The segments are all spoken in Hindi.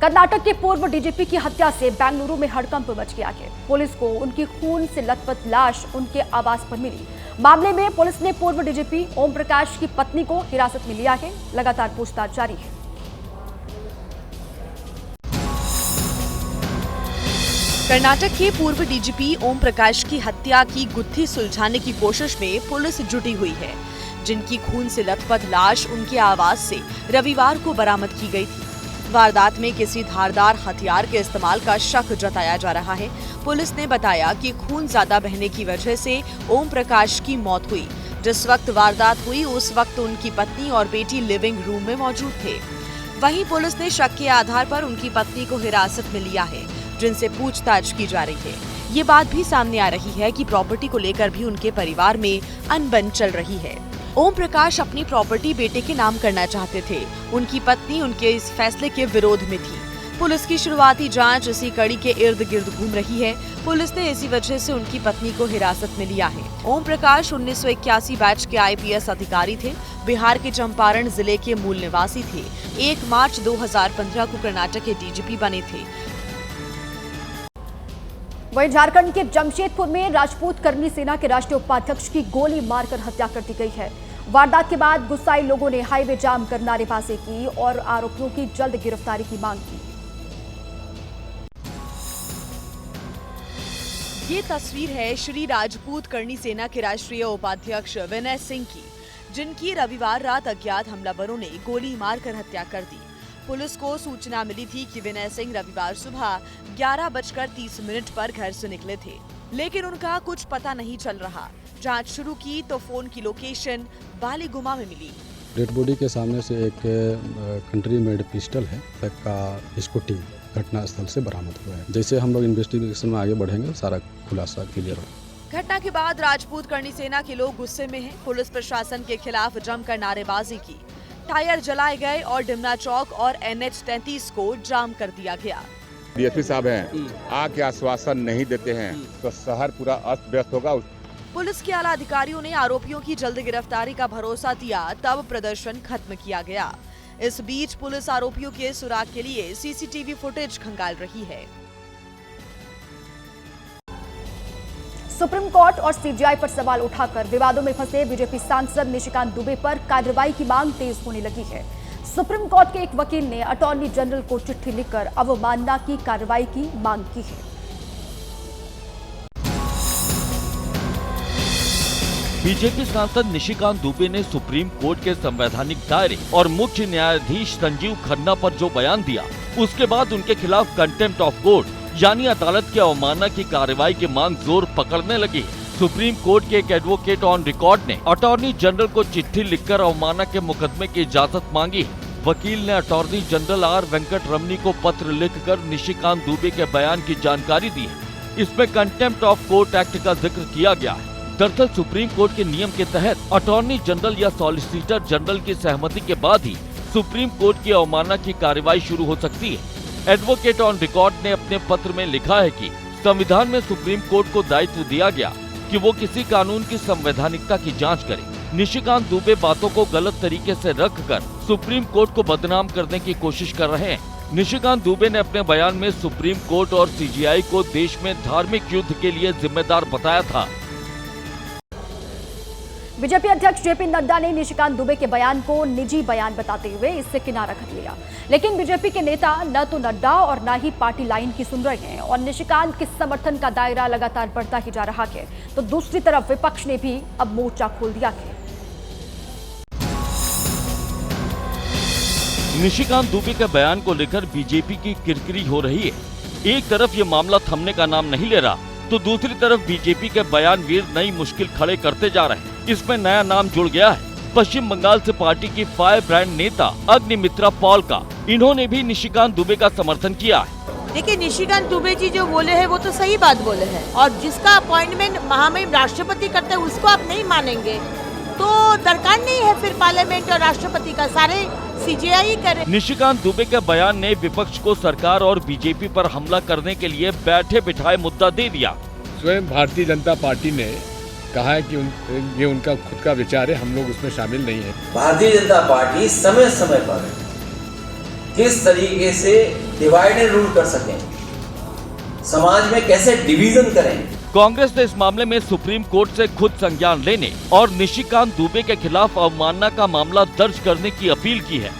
कर्नाटक के पूर्व डीजीपी की हत्या से बेंगलुरु में हड़कंप मच गया है। पुलिस को उनकी खून से लथपथ लाश उनके आवास पर मिली। मामले में पुलिस ने पूर्व डीजीपी ओम प्रकाश की पत्नी को हिरासत में लिया है। लगातार पूछताछ जारी है। कर्नाटक के पूर्व डीजीपी ओम प्रकाश की हत्या की गुत्थी सुलझाने की कोशिश में पुलिस जुटी हुई है, जिनकी खून से लथपथ लाश उनके आवास से रविवार को बरामद की गई थी। वारदात में किसी धारदार हथियार के इस्तेमाल का शक जताया जा रहा है। पुलिस ने बताया कि खून ज्यादा बहने की वजह से ओम प्रकाश की मौत हुई। जिस वक्त वारदात हुई उस वक्त उनकी पत्नी और बेटी लिविंग रूम में मौजूद थे। वहीं पुलिस ने शक के आधार पर उनकी पत्नी को हिरासत में लिया है, जिनसे पूछताछ की जा रही है। ये बात भी सामने आ रही है कि प्रॉपर्टी को लेकर भी उनके परिवार में अनबन चल रही है। ओम प्रकाश अपनी प्रॉपर्टी बेटे के नाम करना चाहते थे। उनकी पत्नी उनके इस फैसले के विरोध में थी। पुलिस की शुरुआती जांच इसी कड़ी के इर्द गिर्द घूम रही है। पुलिस ने इसी वजह से उनकी पत्नी को हिरासत में लिया है। ओम प्रकाश 1981 बैच के आईपीएस अधिकारी थे। बिहार के चंपारण जिले के मूल निवासी थे। 1 मार्च 2015 को कर्नाटक के डीजीपी बने थे। वहीं झारखंड के जमशेदपुर में राजपूत कर्मी सेना के राष्ट्रीय उपाध्यक्ष की गोली मारकर हत्या कर दी गई है। वारदात के बाद गुस्साए लोगों ने हाईवे जाम कर नारेबाजी की और आरोपियों की जल्द गिरफ्तारी की मांग की। ये तस्वीर है श्री राजपूत करनी सेना के राष्ट्रीय उपाध्यक्ष विनय सिंह की, जिनकी रविवार रात अज्ञात हमलावरों ने गोली मारकर हत्या कर दी। पुलिस को सूचना मिली थी कि विनय सिंह रविवार सुबह 11:30 पर घर से निकले थे, लेकिन उनका कुछ पता नहीं चल रहा। जांच शुरू की तो फोन की लोकेशन बालीगुमा में मिली। डेड बॉडी के सामने से एक कंट्री मेड पिस्टल है का स्कूटी घटना स्थल से बरामद हुआ है। जैसे हम लोग इन्वेस्टिगेशन में आगे बढ़ेंगे सारा खुलासा क्लियर हो। घटना के बाद राजपूत करनी सेना के लोग गुस्से में हैं। पुलिस प्रशासन के खिलाफ जमकर नारेबाजी की। टायर जलाए गए और डिमना चौक और NH 33 को जाम कर दिया गया। डीएसपी साहब हैं, आके आश्वासन नहीं देते हैं तो शहर पूरा अस्त व्यस्त होगा। पुलिस के आला अधिकारियों ने आरोपियों की जल्द गिरफ्तारी का भरोसा दिया, तब प्रदर्शन खत्म किया गया। इस बीच पुलिस आरोपियों के सुराग के लिए सीसीटीवी फुटेज खंगाल रही है। सुप्रीम कोर्ट और सीजीआई पर सवाल उठाकर विवादों में फंसे बीजेपी सांसद निशिकांत दुबे पर कार्रवाई की मांग तेज होने लगी है। सुप्रीम कोर्ट के एक वकील ने अटॉर्नी जनरल को चिट्ठी लिखकर अवमानना की कार्रवाई की मांग की है। बीजेपी सांसद निशिकांत दुबे ने सुप्रीम कोर्ट के संवैधानिक दायरे और मुख्य न्यायाधीश संजीव खन्ना पर जो बयान दिया, उसके बाद उनके खिलाफ कंटेम्प्ट ऑफ कोर्ट यानी अदालत की अवमानना की कार्रवाई की मांग जोर पकड़ने लगी। सुप्रीम कोर्ट के एक एडवोकेट ऑन रिकॉर्ड ने अटॉर्नी जनरल को चिट्ठी लिखकर अवमानना के मुकदमे की इजाजत मांगी। वकील ने अटॉर्नी जनरल आर वेंकट रमनी को पत्र लिखकर निशिकांत दुबे के बयान की जानकारी दी है। इसमें कंटेम्प्ट ऑफ कोर्ट एक्ट का जिक्र किया गया है। दरअसल सुप्रीम कोर्ट के नियम के तहत अटॉर्नी जनरल या सॉलिसिटर जनरल की सहमति के बाद ही सुप्रीम कोर्ट की अवमानना की कार्रवाई शुरू हो सकती है। एडवोकेट ऑन रिकॉर्ड ने अपने पत्र में लिखा है कि संविधान में सुप्रीम कोर्ट को दायित्व दिया गया कि वो किसी कानून की संवैधानिकता की जांच करे। निशिकांत दुबे बातों को गलत तरीके से रखकर सुप्रीम कोर्ट को बदनाम करने की कोशिश कर रहे हैं। निशिकांत दुबे ने अपने बयान में सुप्रीम कोर्ट और सीजीआई को देश में धार्मिक युद्ध के लिए जिम्मेदार बताया था। बीजेपी अध्यक्ष जेपी नड्डा ने निशिकांत दुबे के बयान को निजी बयान बताते हुए इससे किनारा कर लिया। लेकिन बीजेपी के नेता न तो नड्डा और न ही पार्टी लाइन की सुन रहे हैं और निशिकांत के समर्थन का दायरा लगातार बढ़ता ही जा रहा है। तो दूसरी तरफ विपक्ष ने भी अब मोर्चा खोल दिया है। निशिकांत दुबे के बयान को लेकर बीजेपी की किरकिरी हो रही है। एक तरफ ये मामला थमने का नाम नहीं ले रहा, तो दूसरी तरफ बीजेपी के बयानवीर नई मुश्किल खड़े करते जा रहे हैं। इसमें नया नाम जुड़ गया है पश्चिम बंगाल से पार्टी की फायर ब्रांड नेता अग्निमित्रा पॉल का। इन्होंने भी निशिकांत दुबे का समर्थन किया है। देखिए, निशिकांत दुबे जी जो बोले हैं वो तो सही बात बोले हैं, और जिसका अपॉइंटमेंट महामहिम राष्ट्रपति करते हैं उसको आप नहीं मानेंगे तो दरकार नहीं है फिर पार्लियामेंट और राष्ट्रपति का, सारे सीजीआई करे। निशिकांत दुबे के बयान ने विपक्ष को सरकार और बीजेपी पर हमला करने के लिए बैठे बिठाए मुद्दा दे दिया। स्वयं भारतीय जनता पार्टी ने कहा है कि ये उनका खुद का विचार है, हम लोग उसमें शामिल नहीं है। भारतीय जनता पार्टी समय समय पर किस तरीके से डिवाइड एंड रूल कर सकें, समाज में कैसे डिवीजन करें। कांग्रेस ने इस मामले में सुप्रीम कोर्ट से खुद संज्ञान लेने और निशिकांत दुबे के खिलाफ अवमानना का मामला दर्ज करने की अपील की है।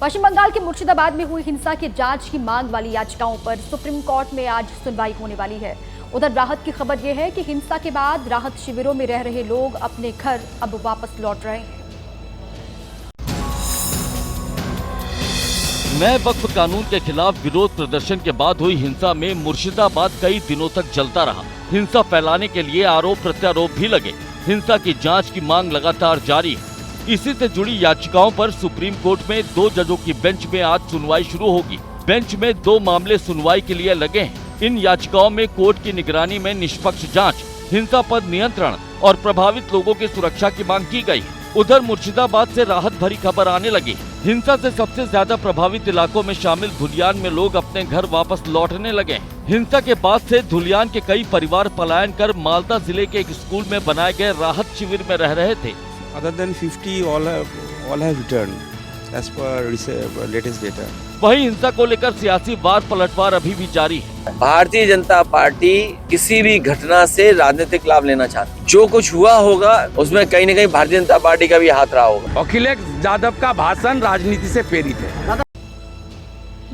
पश्चिम बंगाल के मुर्शिदाबाद में हुई हिंसा की जांच की मांग वाली याचिकाओं पर सुप्रीम कोर्ट में आज सुनवाई होने वाली है। उधर राहत की खबर यह है कि हिंसा के बाद राहत शिविरों में रह रहे लोग अपने घर अब वापस लौट रहे हैं। नए वक्फ कानून के खिलाफ विरोध प्रदर्शन के बाद हुई हिंसा में मुर्शिदाबाद कई दिनों तक जलता रहा। हिंसा फैलाने के लिए आरोप प्रत्यारोप भी लगे। हिंसा की जांच की मांग लगातार जारी है। इसी से जुड़ी याचिकाओं पर सुप्रीम कोर्ट में 2 जजों की बेंच में आज सुनवाई शुरू होगी। बेंच में 2 मामले सुनवाई के लिए लगे हैं। इन याचिकाओं में कोर्ट की निगरानी में निष्पक्ष जांच, हिंसा पर नियंत्रण और प्रभावित लोगों की सुरक्षा की मांग की गई है। उधर मुर्शिदाबाद से राहत भरी खबर आने लगी। हिंसा से सबसे ज्यादा प्रभावित इलाकों में शामिल धुलियान में लोग अपने घर वापस लौटने लगे। हिंसा के बाद से धुलियान के कई परिवार पलायन कर मालदा जिले के एक स्कूल में बनाए गए राहत शिविर में रह रहे थे। Other than 50, all have returned as per latest data. वहीं हिंसा को लेकर सियासी वार पलटवार अभी भी जारी है। भारतीय जनता पार्टी किसी भी घटना से राजनीतिक लाभ लेना चाहती। जो कुछ हुआ होगा उसमें कहीं न कहीं भारतीय जनता पार्टी का भी हाथ रहा होगा। अखिलेश यादव का भाषण राजनीति से प्रेरित है।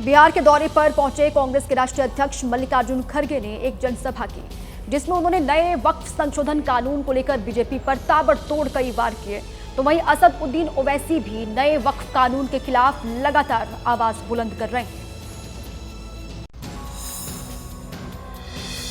बिहार के दौरे पर पहुंचे कांग्रेस के राष्ट्रीय अध्यक्ष मल्लिकार्जुन खड़गे ने एक जनसभा की, जिसमें उन्होंने नए वक्फ संशोधन कानून को लेकर बीजेपी पर ताबड़तोड़ कई वार किए। तो वहीं असदुद्दीन ओवैसी भी नए वक्फ कानून के खिलाफ लगातार आवाज बुलंद कर रहे हैं।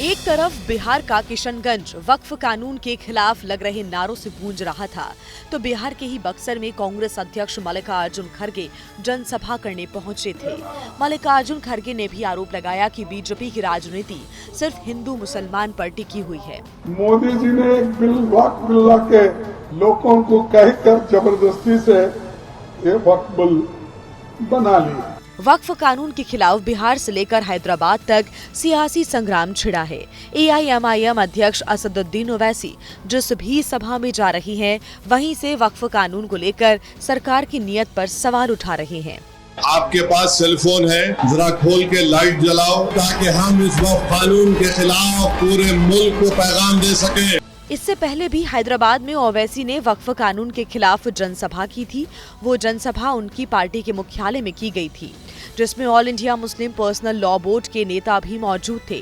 एक तरफ बिहार का किशनगंज वक्फ कानून के खिलाफ लग रहे नारों से गूंज रहा था, तो बिहार के ही बक्सर में कांग्रेस अध्यक्ष मल्लिकार्जुन खड़गे जनसभा करने पहुंचे थे। मल्लिकार्जुन खड़गे ने भी आरोप लगाया कि बीजेपी की राजनीति सिर्फ हिंदू मुसलमान पर टिकी हुई है। मोदी जी ने एक बिल वक्फ बिल ला के लोगों को कहकर जबरदस्ती से ये वक्फ बिल बना लिया। वक्फ कानून के खिलाफ बिहार से लेकर हैदराबाद तक सियासी संग्राम छिड़ा है। AIMIM अध्यक्ष असदुद्दीन ओवैसी जिस भी सभा में जा रही हैं, वहीं से वक्फ कानून को लेकर सरकार की नीयत पर सवाल उठा रहे हैं। आपके पास सेलफोन है, जरा खोल के लाइट जलाओ ताकि हम इस वक्फ कानून के खिलाफ पूरे मुल्क को पैगाम दे सकें। इससे पहले भी हैदराबाद में ओवैसी ने वक्फ कानून के खिलाफ जनसभा की थी। वो जनसभा उनकी पार्टी के मुख्यालय में की गई थी, जिसमें all India Muslim personal law board के नेता भी मौजूद थे।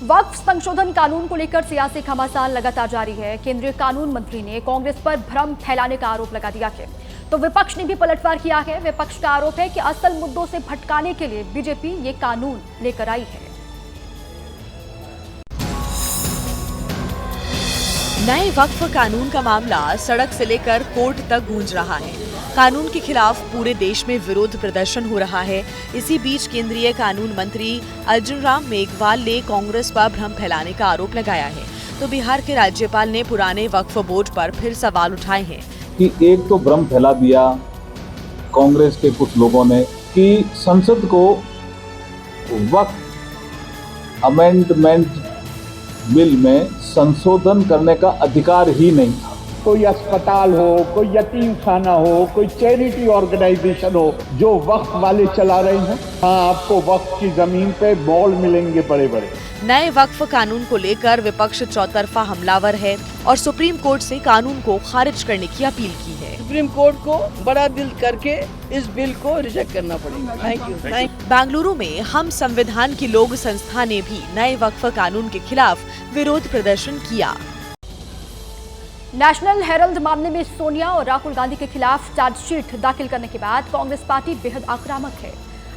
वक्फ संशोधन कानून को लेकर सियासी घमासान लगातार जारी है। केंद्रीय कानून मंत्री ने कांग्रेस पर भ्रम फैलाने का आरोप लगा दिया है, तो विपक्ष ने भी पलटवार किया है। विपक्ष का आरोप है कि असल मुद्दों से भटकाने के लिए बीजेपी ये कानून लेकर आई है। नए वक्फ कानून का मामला सड़क से लेकर कोर्ट तक गूंज रहा है। कानून के खिलाफ पूरे देश में विरोध प्रदर्शन हो रहा है। इसी बीच केंद्रीय कानून मंत्री अर्जुन राम मेघवाल ने कांग्रेस पर भ्रम फैलाने का आरोप लगाया है, तो बिहार के राज्यपाल ने पुराने वक्फ बोर्ड पर फिर सवाल उठाए हैं कि एक तो भ्रम फैला दिया कांग्रेस के कुछ लोगों ने कि संसद को वक्फ अमेंडमेंट बिल में संशोधन करने का अधिकार ही नहीं था। कोई अस्पताल हो, कोई यतीम खाना हो, कोई चैरिटी ऑर्गेनाइजेशन हो जो वक्फ वाले चला रहे हैं, हाँ आपको वक्फ की जमीन पे मॉल मिलेंगे बड़े बड़े। नए वक्फ कानून को लेकर विपक्ष चौतरफा हमलावर है और सुप्रीम कोर्ट से कानून को खारिज करने की अपील की है। सुप्रीम कोर्ट को बड़ा दिल करके इस बिल को रिजेक्ट करना पड़ेगा। Thank you. बेंगलुरु में हम संविधान की लोक संस्था ने भी नए वक्फ कानून के खिलाफ विरोध प्रदर्शन किया। नेशनल हेरल्ड मामले में सोनिया और राहुल गांधी के खिलाफ चार्जशीट दाखिल करने के बाद कांग्रेस पार्टी बेहद आक्रामक है।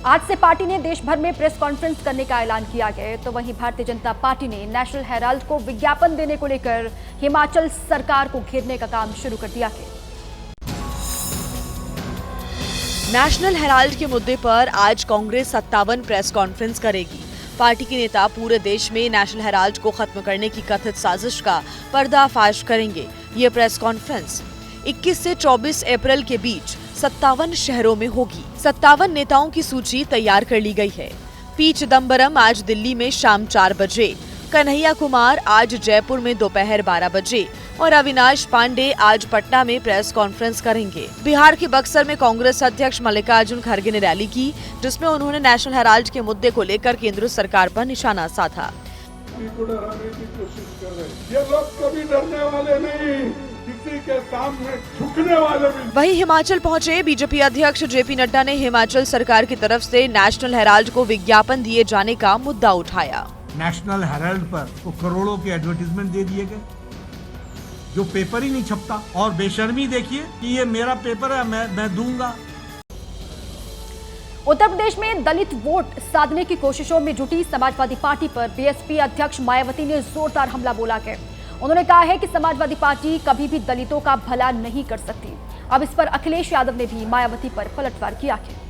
आज से पार्टी ने देश भर में प्रेस कॉन्फ्रेंस करने का ऐलान किया है, तो वहीं भारतीय जनता पार्टी ने नेशनल हेराल्ड को विज्ञापन देने को लेकर हिमाचल सरकार को घेरने का काम शुरू कर दिया है। नेशनल हेराल्ड के मुद्दे पर आज कांग्रेस 57 प्रेस कॉन्फ्रेंस करेगी। पार्टी के नेता पूरे देश में नेशनल हेराल्ड को खत्म करने की कथित साजिश का पर्दाफाश करेंगे। ये प्रेस कॉन्फ्रेंस 21 से 24 अप्रैल के बीच 57 शहरों में होगी। 57 नेताओं की सूची तैयार कर ली गई है। पी चिदम्बरम आज दिल्ली में शाम 4 बजे, कन्हैया कुमार आज जयपुर में दोपहर 12 बजे, और अविनाश पांडे आज पटना में प्रेस कॉन्फ्रेंस करेंगे। बिहार के बक्सर में कांग्रेस अध्यक्ष मल्लिकार्जुन खड़गे ने रैली की, जिसमें उन्होंने नेशनल हेराल्ड के मुद्दे को लेकर केंद्र सरकार पर निशाना साधा। ये लोग कभी डरने वाले नहीं, किसी के सामने झुकने वाले भी। वहीं हिमाचल पहुंचे बीजेपी अध्यक्ष जेपी नड्डा ने हिमाचल सरकार की तरफ से नेशनल हेराल्ड को विज्ञापन दिए जाने का मुद्दा उठाया। नेशनल हेराल्ड पर वो करोड़ों के एडवर्टीजमेंट दे दिए गए, जो पेपर ही नहीं छपता, और बेशर्मी देखिए कि ये मेरा पेपर है, मैं दूंगा। उत्तर प्रदेश में दलित वोट साधने की कोशिशों में जुटी समाजवादी पार्टी पर बीएसपी अध्यक्ष मायावती ने जोरदार हमला बोला है। उन्होंने कहा है कि समाजवादी पार्टी कभी भी दलितों का भला नहीं कर सकती। अब इस पर अखिलेश यादव ने भी मायावती पर पलटवार किया है।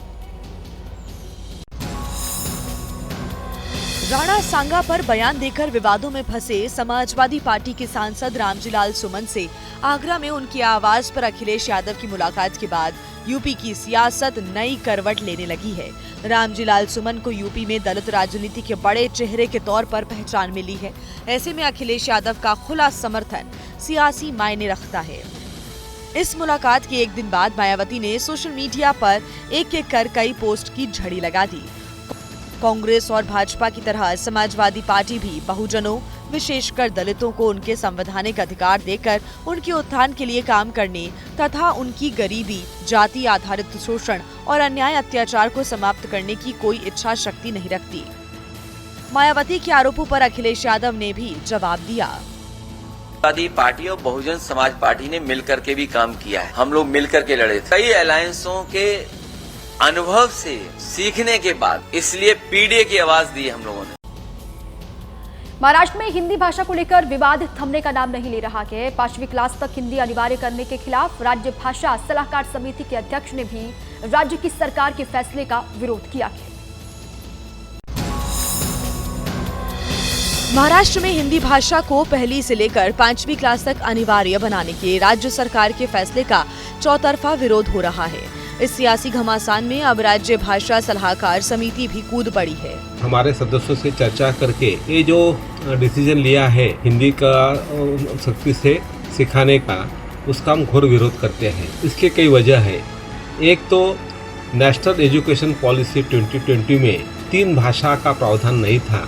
राणा सांगा पर बयान देकर विवादों में फंसे समाजवादी पार्टी के सांसद रामजीलाल सुमन से आगरा में उनकी आवाज पर अखिलेश यादव की मुलाकात के बाद यूपी की सियासत नई करवट लेने लगी है। रामजीलाल सुमन को यूपी में दलित राजनीति के बड़े चेहरे के तौर पर पहचान मिली है। ऐसे में अखिलेश यादव का खुला समर्थन सियासी मायने रखता है। इस मुलाकात के एक दिन बाद मायावती ने सोशल मीडिया पर एक एक कर कई पोस्ट की झड़ी लगा दी। कांग्रेस और भाजपा की तरह समाजवादी पार्टी भी बहुजनों, विशेषकर दलितों को उनके संवैधानिक अधिकार देकर उनके उत्थान के लिए काम करने तथा उनकी गरीबी, जाति आधारित शोषण और अन्याय अत्याचार को समाप्त करने की कोई इच्छा शक्ति नहीं रखती। मायावती के आरोपों पर अखिलेश यादव ने भी जवाब दिया। समाजवादी पार्टी और बहुजन समाज पार्टी ने मिलकर के भी काम किया है। हम लोग मिलकर के लड़े थे। कई अलायंसों के अनुभव से सीखने के बाद इसलिए पीडीए की आवाज दी हम लोगों ने। महाराष्ट्र में हिंदी भाषा को लेकर विवाद थमने का नाम नहीं ले रहा है। 5वीं क्लास तक हिंदी अनिवार्य करने के खिलाफ राज्य भाषा सलाहकार समिति के अध्यक्ष ने भी राज्य की सरकार के फैसले का विरोध किया है। महाराष्ट्र में हिंदी भाषा को 1ली से लेकर 5वीं क्लास तक अनिवार्य बनाने के राज्य सरकार के फैसले का चौतरफा विरोध हो रहा है। इस सियासी घमासान में अब राज्य भाषा सलाहकार समिति भी कूद पड़ी है। हमारे सदस्यों से चर्चा करके ये जो डिसीजन लिया है हिंदी का सख्ती से सिखाने का, उसका हम घोर विरोध करते हैं। इसके कई वजह है। एक तो नेशनल एजुकेशन पॉलिसी 2020 में 3 भाषा का प्रावधान नहीं था।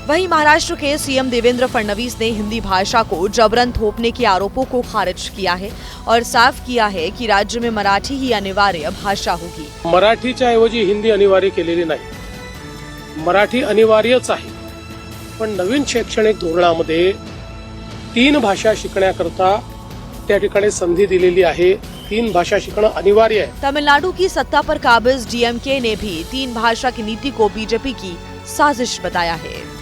वहीं महाराष्ट्र के सीएम देवेंद्र फडणवीस ने हिंदी भाषा को जबरन थोपने के आरोपों को खारिज किया है और साफ किया है कि राज्य में मराठी ही अनिवार्य भाषा होगी। मराठीच्या ऐवजी हिंदी अनिवार्य केलेली नाही, मराठी अनिवार्यच आहे। पण नवीन शैक्षणिक धोरणामध्ये 3 भाषा शिकण्याकरता त्या ठिकाणी संधी दिलेली आहे। 3 भाषा शिकणं अनिवार्य है। तमिलनाडु की सत्ता पर काबिज डीएमके ने भी 3 भाषा की नीति को बीजेपी की साजिश बताया है।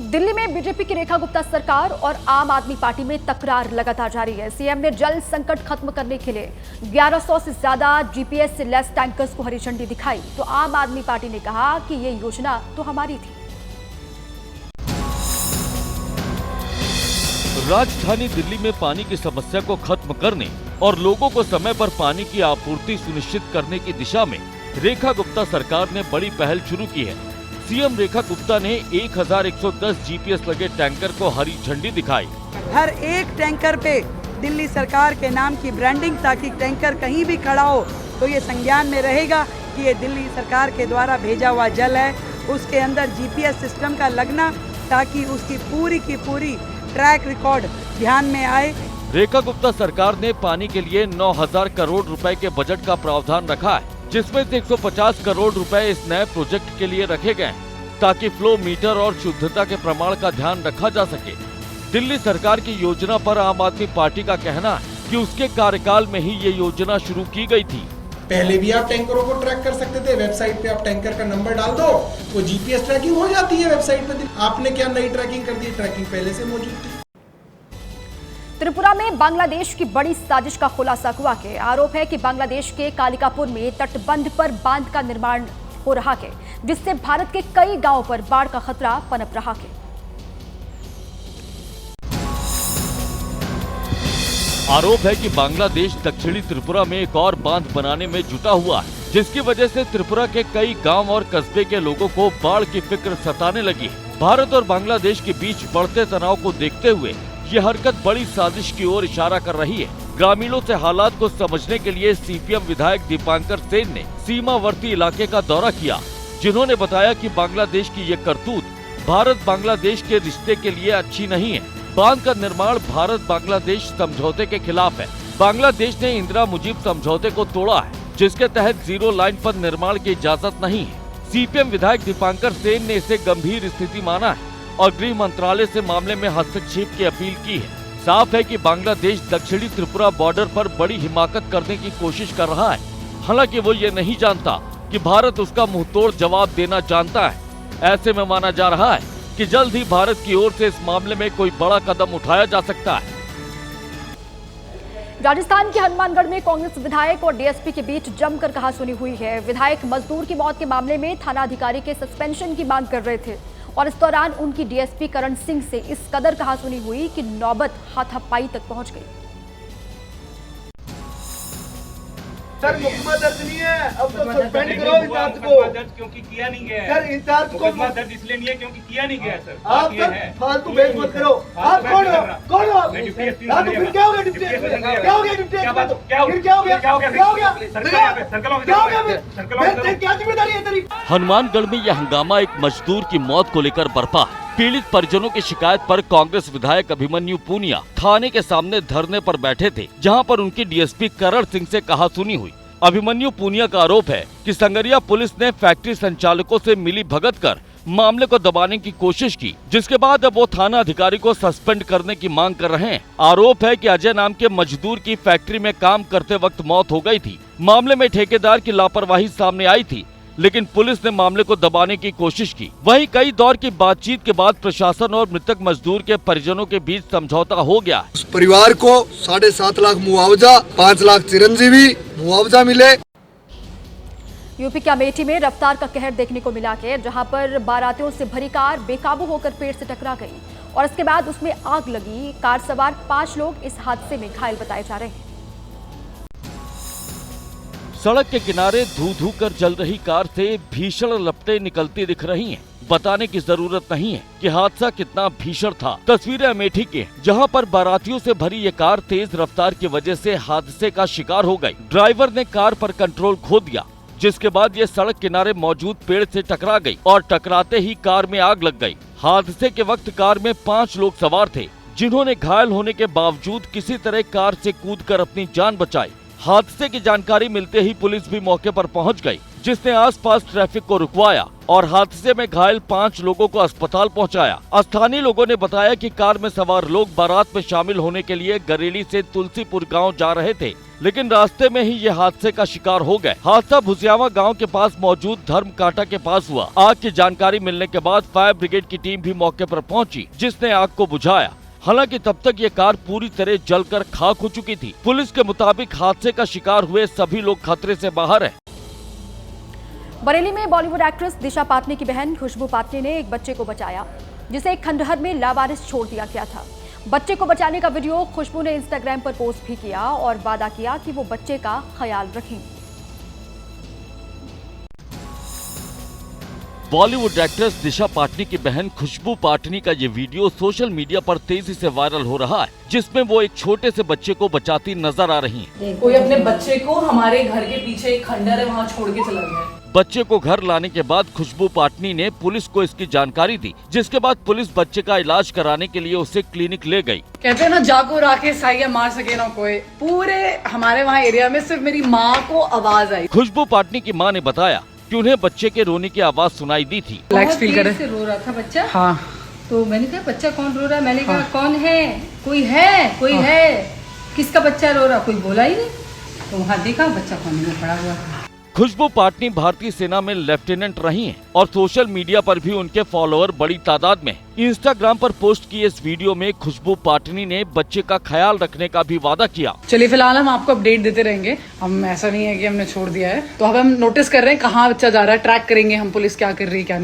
दिल्ली में बीजेपी की रेखा गुप्ता सरकार और आम आदमी पार्टी में तकरार लगातार जारी है। सीएम ने जल संकट खत्म करने के लिए 1100 से ज्यादा जीपीएस से लेस टैंकर्स को हरी झंडी दिखाई, तो आम आदमी पार्टी ने कहा कि ये योजना तो हमारी थी। राजधानी दिल्ली में पानी की समस्या को खत्म करने और लोगों को समय पर पानी की आपूर्ति सुनिश्चित करने की दिशा में रेखा गुप्ता सरकार ने बड़ी पहल शुरू की है। सीएम रेखा गुप्ता ने 1110 जीपीएस लगे टैंकर को हरी झंडी दिखाई। हर एक टैंकर पे दिल्ली सरकार के नाम की ब्रांडिंग, ताकि टैंकर कहीं भी खड़ा हो तो ये संज्ञान में रहेगा कि ये दिल्ली सरकार के द्वारा भेजा हुआ जल है। उसके अंदर जीपीएस सिस्टम का लगना, ताकि उसकी पूरी की पूरी ट्रैक रिकॉर्ड ध्यान में आए। रेखा गुप्ता सरकार ने पानी के लिए 9000 करोड़ रुपए के बजट का प्रावधान रखा है, जिसमें से 150 करोड़ रुपए इस नए प्रोजेक्ट के लिए रखे गए हैं, ताकि फ्लो मीटर और शुद्धता के प्रमाण का ध्यान रखा जा सके। दिल्ली सरकार की योजना पर आम आदमी पार्टी का कहना है कि उसके कार्यकाल में ही ये योजना शुरू की गई थी। पहले भी आप टैंकरों को ट्रैक कर सकते थे। वेबसाइट पे आप टैंकर का नंबर डाल दो, वो जीपीएस ट्रैकिंग हो जाती है वेबसाइट पे। आपने क्या नई ट्रैकिंग कर दी? ट्रैकिंग पहले से मौजूद थी। त्रिपुरा में बांग्लादेश की बड़ी साजिश का खुलासा हुआ है। आरोप है कि बांग्लादेश के कालिकापुर में तटबंध पर बांध का निर्माण हो रहा है, जिससे भारत के कई गांवों पर बाढ़ का खतरा पनप रहा है। आरोप है कि बांग्लादेश दक्षिणी त्रिपुरा में एक और बांध बनाने में जुटा हुआ है, जिसकी वजह से त्रिपुरा के कई गांव और कस्बे के लोगों को बाढ़ की फिक्र सताने लगी है। भारत और बांग्लादेश के बीच बढ़ते तनाव को देखते हुए ये हरकत बड़ी साजिश की ओर इशारा कर रही है। ग्रामीणों से हालात को समझने के लिए सीपीएम विधायक दीपांकर सेन ने सीमावर्ती इलाके का दौरा किया, जिन्होंने बताया कि बांग्लादेश की ये करतूत भारत बांग्लादेश के रिश्ते के लिए अच्छी नहीं है। बांध का निर्माण भारत बांग्लादेश समझौते के खिलाफ है। बांग्लादेश ने इंदिरा मुजीब समझौते को तोड़ा है, जिसके तहत जीरो लाइन पर निर्माण की इजाजत नहीं है। सीपीएम विधायक दीपांकर सेन ने इसे गंभीर स्थिति माना है और गृह मंत्रालय से मामले में हस्तक्षेप की अपील की है। साफ है कि बांग्लादेश दक्षिणी त्रिपुरा बॉर्डर पर बड़ी हिमाकत करने की कोशिश कर रहा है। हालांकि वो ये नहीं जानता कि भारत उसका मुंहतोड़ जवाब देना जानता है। ऐसे में माना जा रहा है कि जल्द ही भारत की ओर से इस मामले में कोई बड़ा कदम उठाया जा सकता है। राजस्थान के हनुमानगढ़ में कांग्रेस विधायक और डीएसपी के बीच जमकर कहासुनी हुई है। विधायक मजदूर की मौत के मामले में थाना अधिकारी के सस्पेंशन की मांग कर रहे थे और इस दौरान उनकी डीएसपी करण सिंह से इस कदर कहासुनी हुई कि नौबत हाथापाई तक पहुंच गई। सर मुकदमा दर्ज नहीं है, अब तो सस्पेंड करो इंचार्ज को। क्योंकि किया नहीं गया है सर, इंचार्ज को मुकदमा दर्ज इसलिए नहीं है क्योंकि किया नहीं गया है सर। आप सर फालतू बहस मत करो। आप कौन हो? कौन हो आप? तो फिर क्या हो गया डिप्टी एसपी? क्या हो गया डिप्टी एसपी? फिर क्या हो गया? क्या हो गया? क्या हो गया? क्या हो गया? क्या जिम्मेदारी है तेरी? हनुमानगढ़ में यह हंगामा एक मजदूर की मौत को लेकर बरपा है। पीड़ित परिजनों की शिकायत पर कांग्रेस विधायक अभिमन्यु पूनिया थाने के सामने धरने पर बैठे थे, जहां पर उनकी डीएसपी करण सिंह से कहासुनी हुई। अभिमन्यु पूनिया का आरोप है कि संगरिया पुलिस ने फैक्ट्री संचालकों से मिली भगत कर मामले को दबाने की कोशिश की, जिसके बाद अब वो थाना अधिकारी को सस्पेंड करने की मांग कर रहे हैं। आरोप है कि अजय नाम के मजदूर की फैक्ट्री में काम करते वक्त मौत हो गई थी। मामले में ठेकेदार की लापरवाही सामने आई थी, लेकिन पुलिस ने मामले को दबाने की कोशिश की। वहीं कई दौर की बातचीत के बाद प्रशासन और मृतक मजदूर के परिजनों के बीच समझौता हो गया। उस परिवार को 7.5 लाख मुआवजा, 5 लाख चिरंजीवी मुआवजा मिले। यूपी के अमेठी में रफ्तार का कहर देखने को मिला है, जहां पर बारातियों से भरी कार बेकाबू होकर पेड़ से टकरा गई और इसके बाद उसमें आग लगी। कार सवार 5 लोग इस हादसे में घायल बताए जा रहे हैं। सड़क के किनारे धू धू कर जल रही कार से भीषण लपटें निकलती दिख रही हैं। बताने की जरूरत नहीं है कि हादसा कितना भीषण था। तस्वीरें अमेठी के, जहां पर बारातियों से भरी ये कार तेज रफ्तार की वजह से हादसे का शिकार हो गई। ड्राइवर ने कार पर कंट्रोल खो दिया, जिसके बाद ये सड़क किनारे मौजूद पेड़ से टकरा गई और टकराते ही कार में आग लग गई। हादसे के वक्त कार में 5 लोग सवार थे, जिन्होंने घायल होने के बावजूद किसी तरह कार से कूदकर अपनी जान बचाई। हादसे की जानकारी मिलते ही पुलिस भी मौके पर पहुंच गई, जिसने आसपास ट्रैफिक को रुकवाया और हादसे में घायल 5 लोगों को अस्पताल पहुंचाया। स्थानीय लोगों ने बताया कि कार में सवार लोग बारात में शामिल होने के लिए गरेली से तुलसीपुर गांव जा रहे थे, लेकिन रास्ते में ही ये हादसे का शिकार हो गए। हादसा भुसियावा गांव के पास मौजूद धर्म कांटा के पास हुआ। आग की जानकारी मिलने के बाद फायर ब्रिगेड की टीम भी मौके पर पहुंची, जिसने आग को बुझाया। हालांकि तब तक ये कार पूरी तरह जलकर खाक हो चुकी थी। पुलिस के मुताबिक हादसे का शिकार हुए सभी लोग खतरे से बाहर हैं। बरेली में बॉलीवुड एक्ट्रेस दिशा पाटनी की बहन खुशबू पाटनी ने एक बच्चे को बचाया, जिसे एक खंडहर में लावारिस छोड़ दिया गया था। बच्चे को बचाने का वीडियो खुशबू ने इंस्टाग्राम पर पोस्ट भी किया और वादा किया कि वो बच्चे का ख्याल रखेंगी। बॉलीवुड एक्ट्रेस दिशा पाटनी की बहन खुशबू पाटनी का ये वीडियो सोशल मीडिया पर तेजी से वायरल हो रहा है, जिसमें वो एक छोटे से बच्चे को बचाती नजर आ रही हैं। कोई अपने बच्चे को हमारे घर के पीछे एक खंडर है, वहाँ छोड़ के चला गया है। बच्चे को घर लाने के बाद खुशबू पाटनी ने पुलिस को इसकी जानकारी दी, जिसके बाद पुलिस बच्चे का इलाज कराने के लिए उसे क्लिनिक ले गई। कहते हैं ना, जाको राखे साइया मार सके ना कोई। पूरे हमारे वहाँ एरिया में सिर्फ मेरी माँ को आवाज आई। खुशबू पाटनी की माँ ने बताया कि उन्हें बच्चे के रोने की आवाज सुनाई दी थी। रिलैक्स फील करे से रो रहा था बच्चा। हाँ, तो मैंने कहा बच्चा कौन रो रहा है? मैंने कहा कौन है? कोई है, कोई है। किसका बच्चा रो रहा? कोई बोला ही नहीं। तो वहाँ देखा बच्चा कोने में पड़ा हुआ था। खुशबू पाटनी भारतीय सेना में लेफ्टिनेंट रही हैं और सोशल मीडिया पर भी उनके फॉलोअर बड़ी तादाद में। इंस्टाग्राम पर पोस्ट किए इस वीडियो में खुशबू पाटनी ने बच्चे का ख्याल रखने का भी वादा किया। चलिए फिलहाल हम आपको अपडेट देते रहेंगे। हम ऐसा नहीं है कि हमने छोड़ दिया है, तो अब हम नोटिस कर रहे हैं कहाँ बच्चा जा रहा है, ट्रैक करेंगे हम पुलिस क्या कर रही है क्या नहीं।